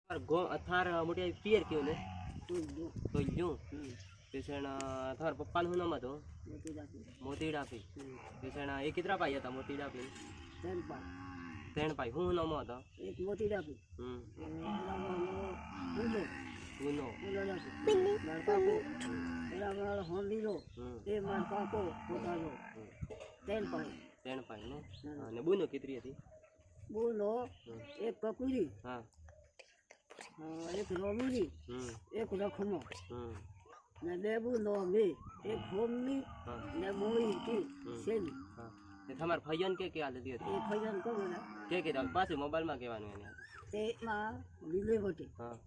और गो थार मोटे पियर क्यों ने તું तो यूं पेशेंट थार पप्पा નું નામ હતું મોટી રાખી મોતી ડાપી પેશેન્ટ એ કેટલા પાઈ હતા મોતી ડાપી ત્રણ પાય ત્રણ પાઈ હું નામ હતો એક મોટી રાખી ગુનો ગુનો રાખી માર કાકો એના મારો હોંડીલો એ માર કાકો પોતાનો ત્રણ પાય ને અને બુનો કેટલી હતી બોલો એક કકુરી હા એક રોમીની એક રખમો હમ ને બે બોલો બે એક હોમની ને મોઈ કી શેલી હા તે તમાર ભાઈઓને કે હાલ હતી એ ફૈયાન કરો ને કે પાછું મોબાઈલમાં કહેવાનું એને તેમાં લીલે વટી હા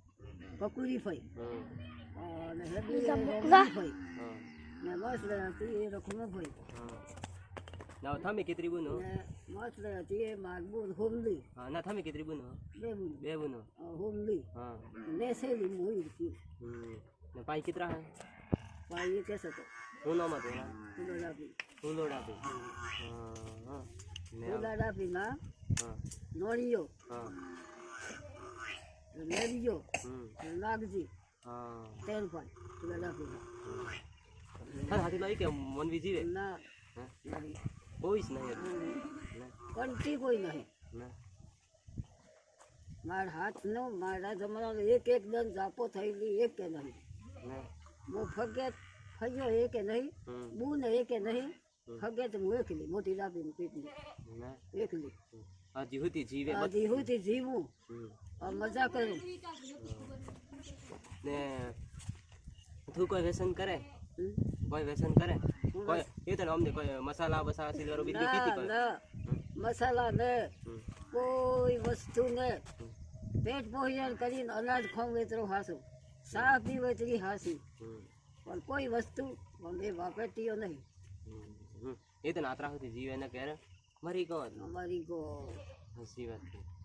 કકુરી ફઈ અને હેબી ફઈ હા ને મસલે હતી એ રખમો ફઈ હા ના તમે કેટલી બુનો ને મસલે હતી એ માગબુર હોમલી હા ના તમે કેટલી બુનો બે બુનો હોમલી હા ને શેલી મોઈ કી ને પાઈ કેટલા હે પાઈ એ કેસે તો હું નામ હતું એના તુલો લાપી હું લોડ આપી હા ને તુલો લાપીમાં હા નોળિયો હા લેરિયો નાગજી હા તેલ પાઈ તુલો લાપી હા હાથી કે મનવી જીવે ના હા નહીં કોઈ જ નહીં કંટી કોઈ નહીં ના મારા હાથનો મારા જમાનાનો એક એક દન જાપો થયેલી એક કે નહીં ના હું ફગેત ફગ્યો એ કે નહીં બુ ને એ કે નહીં ફગેત હું એકલી મોટી લાપીની પીટની ના એકલી હજી હતી જીવે હજી હું થી જીવું આ મજા કરું ને તું કોઈ વ્યસન કરે કોઈ વ્યસન કરે કોઈ એ તો અમને કોઈ મસાલા બસાલા સિલવરો બીજી પીતી કોઈ ના મસાલા ને કોઈ વસ્તુ ને પેટ પોષણ કરીને અનાજ ખાવું એટલું હાસું ચા પીવું એટલી હાસી પણ કોઈ વસ્તુ અમે વાપરતીઓ નહીં એ તો નાતરા હતી જીવે ને ક્યારે મરી ગયો અમારી ગો હસી વાત